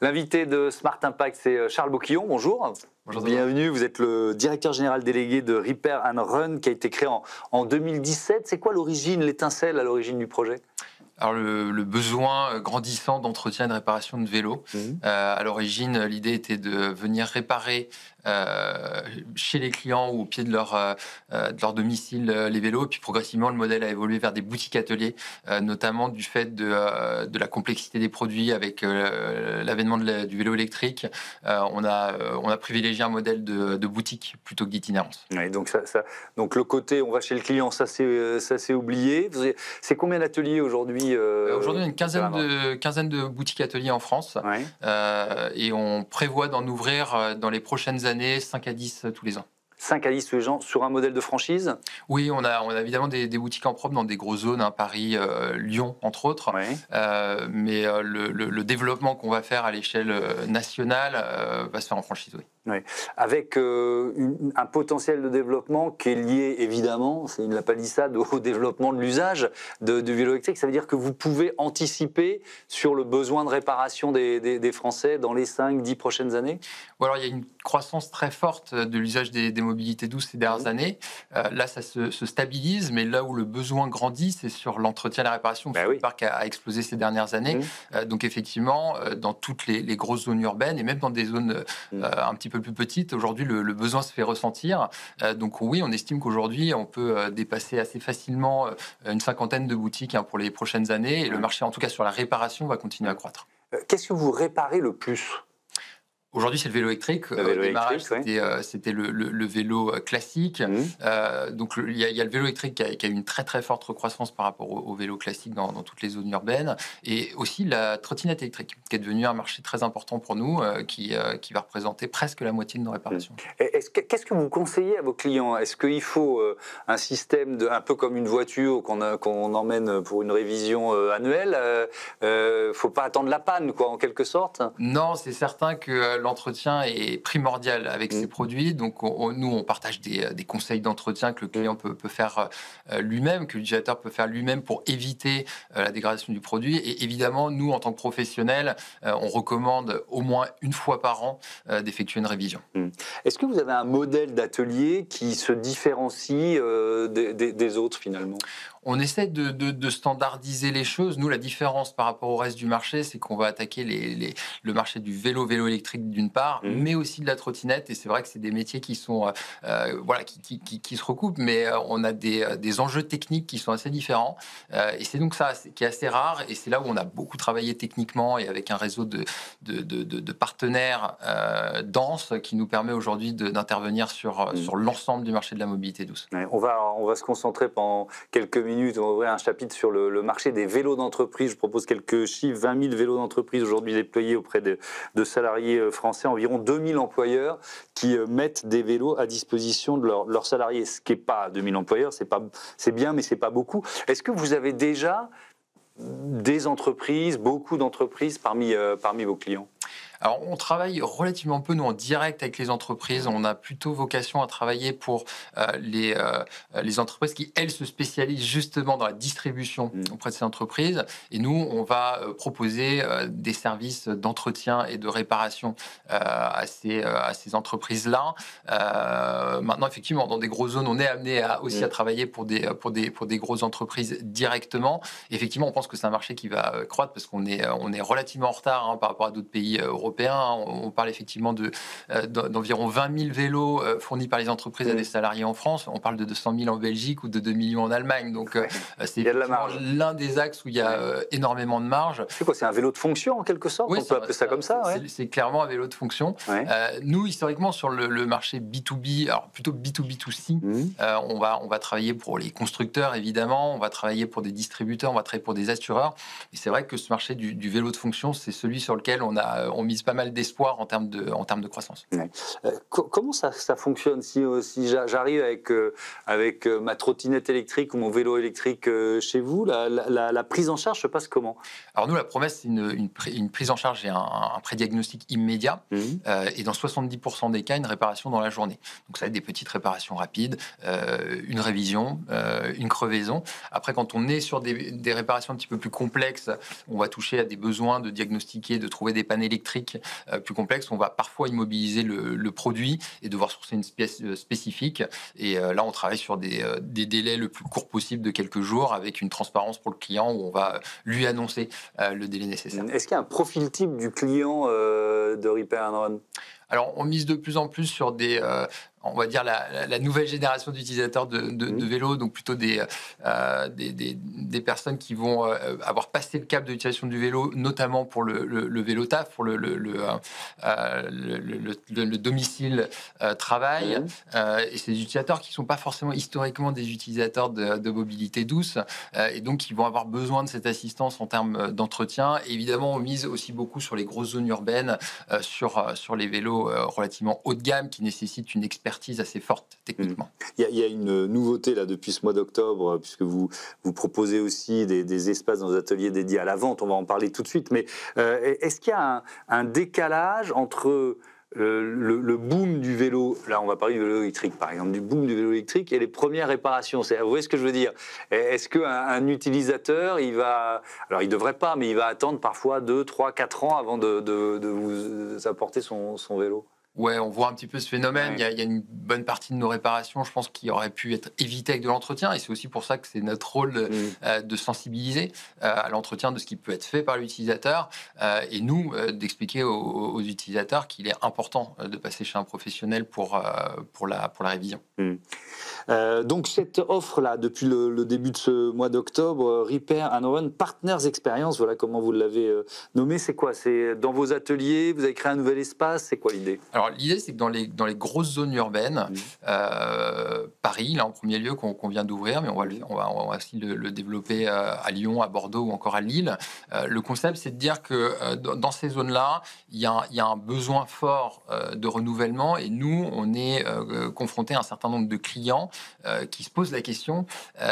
L'invité de Smart Impact, c'est Charles Boquillon. Bonjour. Bonjour. Bienvenue. Vous êtes le directeur général délégué de Repair and Run qui a été créé en 2017. C'est quoi l'origine, l'étincelle à l'origine du projet ? Alors le besoin grandissant d'entretien et de réparation de vélos. À l'origine, l'idée était de venir réparer chez les clients ou au pied de leur domicile les vélos. Et puis progressivement, le modèle a évolué vers des boutiques ateliers, notamment du fait de la complexité des produits avec l'avènement du vélo électrique. On a privilégié un modèle de boutique plutôt que d'itinérance. Oui, donc le côté on va chez le client, ça c'est oublié. C'est combien d'ateliers aujourd'hui Aujourd'hui, on a une quinzaine de boutiques ateliers en France. Ouais. Et on prévoit d'en ouvrir dans les prochaines années 5 à 10 tous les ans. 5 à 10 tous les gens sur un modèle de franchise ? Oui, on a évidemment des boutiques en propre dans des grosses zones, Paris, Lyon, entre autres. Ouais. Mais le développement qu'on va faire à l'échelle nationale va se faire en franchise, oui. Oui. Avec un potentiel de développement qui est lié évidemment, c'est une palissade, au développement de l'usage du vélo électrique. Ça veut dire que vous pouvez anticiper sur le besoin de réparation des Français dans les 5-10 prochaines années ? Ou alors il y a une croissance très forte de l'usage des mobilités douces ces dernières années. Là, ça se stabilise, mais là où le besoin grandit, c'est sur l'entretien et la réparation. Le parc a explosé ces dernières années. Donc effectivement, dans toutes les grosses zones urbaines et même dans des zones un petit peu plus petites, aujourd'hui, le besoin se fait ressentir. Donc oui, on estime qu'aujourd'hui, on peut dépasser assez facilement une cinquantaine de boutiques pour les prochaines années. Et le marché, en tout cas sur la réparation, va continuer à croître. Qu'est-ce que vous réparez le plus ? Aujourd'hui, c'est le vélo électrique. Au démarrage, c'était le vélo classique. Donc, il y a le vélo électrique qui a eu une très, très forte croissance par rapport au vélo classique dans toutes les zones urbaines. Et aussi la trottinette électrique, qui est devenue un marché très important pour nous, qui va représenter presque la moitié de nos réparations. Qu'est-ce que vous conseillez à vos clients ? Est-ce qu'il faut un système un peu comme une voiture qu'on emmène pour une révision annuelle ? Il ne faut pas attendre la panne, en quelque sorte ? Non, c'est certain que l'entretien est primordial avec ces produits. Donc, nous, on partage des conseils d'entretien que le client peut faire lui-même, que l'utilisateur peut faire lui-même pour éviter la dégradation du produit. Et évidemment, nous, en tant que professionnels, on recommande au moins une fois par an d'effectuer une révision. Est-ce que vous avez un modèle d'atelier qui se différencie des autres, finalement ? On essaie de standardiser les choses. Nous, la différence par rapport au reste du marché, c'est qu'on va attaquer le marché du vélo électrique d'une part, mais aussi de la trottinette. Et c'est vrai que c'est des métiers qui sont qui se recoupent, mais on a des enjeux techniques qui sont assez différents. Et c'est donc ça qui est assez rare. Et c'est là où on a beaucoup travaillé techniquement et avec un réseau de partenaires denses qui nous permet aujourd'hui d'intervenir sur l'ensemble du marché de la mobilité douce. Ouais, on va se concentrer pendant quelques minutes. On va ouvrir un chapitre sur le marché des vélos d'entreprise. Je propose quelques chiffres. 20 000 vélos d'entreprise aujourd'hui déployés auprès de salariés français. Environ 2 000 employeurs qui mettent des vélos à disposition de leurs salariés. Ce qui n'est pas 2 000 employeurs, c'est bien, mais ce n'est pas beaucoup. Est-ce que vous avez déjà des entreprises, beaucoup d'entreprises parmi vos clients ? Alors, on travaille relativement peu, nous, en direct avec les entreprises. On a plutôt vocation à travailler pour les entreprises qui, elles, se spécialisent justement dans la distribution auprès de ces entreprises. Et nous, on va proposer des services d'entretien et de réparation à ces entreprises-là. Maintenant, effectivement, dans des grosses zones, on est amené aussi à travailler pour des grosses entreprises directement. Et effectivement, on pense que c'est un marché qui va croître parce qu'on est relativement en retard par rapport à d'autres pays européens. On parle effectivement d'environ 20 000 vélos fournis par les entreprises à des salariés en France. On parle de 200 000 en Belgique ou de 2 millions en Allemagne. Donc, c'est l'un des axes où il y a énormément de marge. C'est quoi ? C'est un vélo de fonction en quelque sorte ? On peut appeler ça comme ça. C'est clairement un vélo de fonction. Ouais. Nous, historiquement, sur le marché B2B, alors plutôt B2B2C, on va travailler pour les constructeurs, évidemment. On va travailler pour des distributeurs, on va travailler pour des assureurs. Et c'est vrai que ce marché du vélo de fonction, c'est celui sur lequel on mise pas mal d'espoir en termes de croissance. Ouais. Comment ça fonctionne si j'arrive avec ma trottinette électrique ou mon vélo électrique chez vous, la prise en charge se passe comment ? Alors nous, la promesse, c'est une prise en charge et un pré-diagnostic immédiat et dans 70% des cas, une réparation dans la journée. Donc ça va être des petites réparations rapides, une révision, une crevaison. Après, quand on est sur des réparations un petit peu plus complexes, on va toucher à des besoins de diagnostiquer, de trouver des pannes électriques techniques plus complexes, on va parfois immobiliser le produit et devoir sourcer une pièce spécifique. Et là, on travaille sur des délais le plus court possible de quelques jours avec une transparence pour le client où on va lui annoncer le délai nécessaire. Est-ce qu'il y a un profil type du client de Repair and Run? Alors, on mise de plus en plus sur on va dire la nouvelle génération d'utilisateurs de vélos, donc plutôt des personnes qui vont avoir passé le cap de l'utilisation du vélo, notamment pour le vélo taf, pour le domicile travail. Et ces utilisateurs qui ne sont pas forcément historiquement des utilisateurs de mobilité douce, et donc qui vont avoir besoin de cette assistance en termes d'entretien. Et évidemment, on mise aussi beaucoup sur les grosses zones urbaines, sur les vélos relativement haut de gamme qui nécessitent une expertise assez forte techniquement. Il y a une nouveauté là depuis ce mois d'octobre, puisque vous proposez aussi des espaces dans vos ateliers dédiés à la vente. On va en parler tout de suite. Mais est-ce qu'il y a un décalage entre le boom du vélo, là on va parler du vélo électrique par exemple, du boom du vélo électrique et les premières réparations? Vous voyez ce que je veux dire? Est-ce qu'un utilisateur, alors il devrait pas, mais il va attendre parfois 2, 3, 4 ans avant de vous apporter son vélo? Ouais, on voit un petit peu ce phénomène. Ouais. Il y a une bonne partie de nos réparations, je pense, qui auraient pu être évitées avec de l'entretien. Et c'est aussi pour ça que c'est notre rôle de sensibiliser à l'entretien de ce qui peut être fait par l'utilisateur. Et nous, d'expliquer aux utilisateurs qu'il est important de passer chez un professionnel pour la révision. Donc cette offre-là, depuis le début de ce mois d'octobre, Repair and Run Partners Experience, voilà comment vous l'avez nommé, c'est quoi? C'est dans vos ateliers, vous avez créé un nouvel espace, c'est quoi l'idée? Alors l'idée, c'est que dans les grosses zones urbaines, Paris, là en premier lieu, qu'on vient d'ouvrir, mais on va aussi le développer à Lyon, à Bordeaux ou encore à Lille. Le concept, c'est de dire que dans ces zones-là, il y a un besoin fort de renouvellement, et nous, on est confrontés à un certain nombre de clients qui se posent la question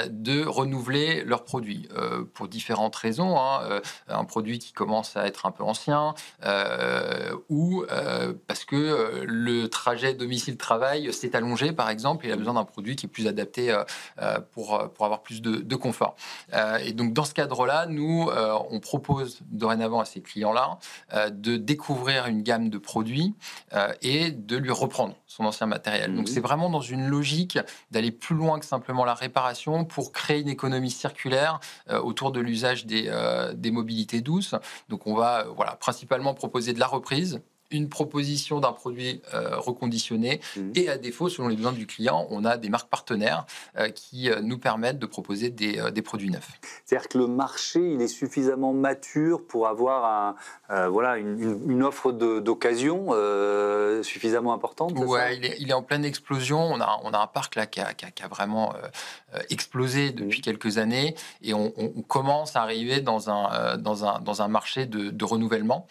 de renouveler leurs produits pour différentes raisons. Un produit qui commence à être un peu ancien, ou parce que le trajet domicile-travail s'est allongé, par exemple, et il a besoin d'un produit qui est plus adapté pour avoir plus de confort. Et donc, dans ce cadre-là, nous, on propose dorénavant à ces clients-là de découvrir une gamme de produits et de lui reprendre son ancien matériel. Donc, c'est vraiment dans une logique d'aller plus loin que simplement la réparation pour créer une économie circulaire autour de l'usage des mobilités douces. Donc, on va principalement proposer de la reprise, une proposition d'un produit reconditionné, et à défaut, selon les besoins du client, on a des marques partenaires qui nous permettent de proposer des produits neufs. C'est-à-dire que le marché, il est suffisamment mature pour avoir une offre d'occasion suffisamment importante? Ouais, il est en pleine explosion. On a un parc là qui a vraiment explosé depuis quelques années, et on commence à arriver dans un marché de renouvellement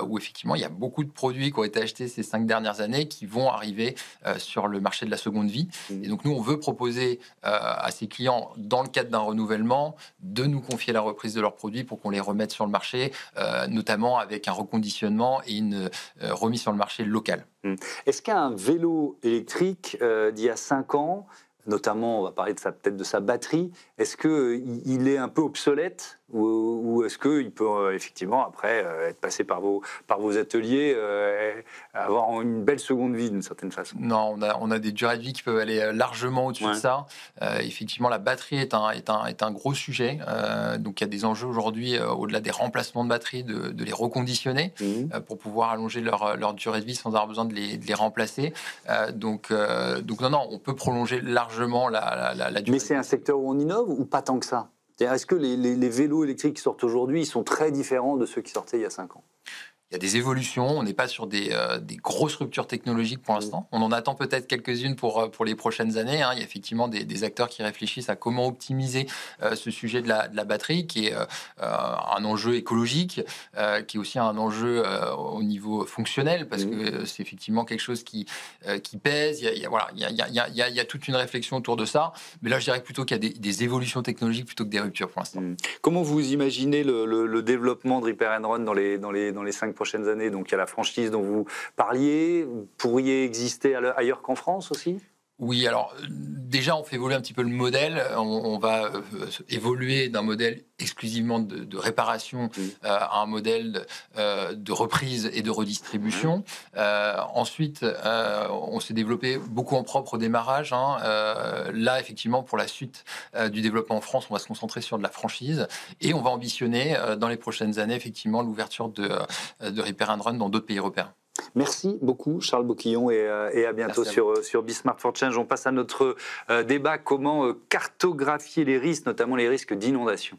où effectivement il y a beaucoup de produits qui ont été achetés ces 5 dernières années qui vont arriver sur le marché de la seconde vie. Et donc nous, on veut proposer à ces clients, dans le cadre d'un renouvellement, de nous confier la reprise de leurs produits pour qu'on les remette sur le marché, notamment avec un reconditionnement et une remise sur le marché locale. Est-ce qu'un vélo électrique d'il y a 5 ans, notamment on va parler peut-être de sa batterie, est-ce qu'il est un peu obsolète, ou est-ce qu'il peut effectivement après être passé par vos ateliers, avoir une belle seconde vie d'une certaine façon? Non, on a des durées de vie qui peuvent aller largement au-dessus de ça. Effectivement, la batterie est un gros sujet. Donc il y a des enjeux aujourd'hui, au-delà des remplacements de batterie, de les reconditionner pour pouvoir allonger leur durée de vie sans avoir besoin de les remplacer. Donc non, on peut prolonger largement la durée. Mais c'est un secteur où on innove ou pas tant que ça? Est-ce que les vélos électriques qui sortent aujourd'hui, ils sont très différents de ceux qui sortaient il y a 5 ans? Il y a des évolutions, on n'est pas sur des grosses ruptures technologiques pour l'instant. On en attend peut-être quelques-unes pour les prochaines années. Il y a effectivement des acteurs qui réfléchissent à comment optimiser ce sujet de la batterie, qui est un enjeu écologique, qui est aussi un enjeu au niveau fonctionnel, parce que c'est effectivement quelque chose qui pèse. Il y a toute une réflexion autour de ça. Mais là, je dirais plutôt qu'il y a des évolutions technologiques plutôt que des ruptures pour l'instant. Comment vous imaginez le développement de Repair and Run dans les 5 prochaines années? Donc il y a la franchise dont vous parliez, vous pourriez exister ailleurs qu'en France aussi? Oui, alors déjà, on fait évoluer un petit peu le modèle. On va évoluer d'un modèle exclusivement de réparation à un modèle de reprise et de redistribution. Ensuite, on s'est développé beaucoup en propre au démarrage. Là, effectivement, pour la suite du développement en France, on va se concentrer sur de la franchise et on va ambitionner dans les prochaines années, effectivement, l'ouverture de Repair and Run dans d'autres pays européens. Merci beaucoup Charles Boquillon et à bientôt sur Be Smart for Change. On passe à notre débat, comment cartographier les risques, notamment les risques d'inondation.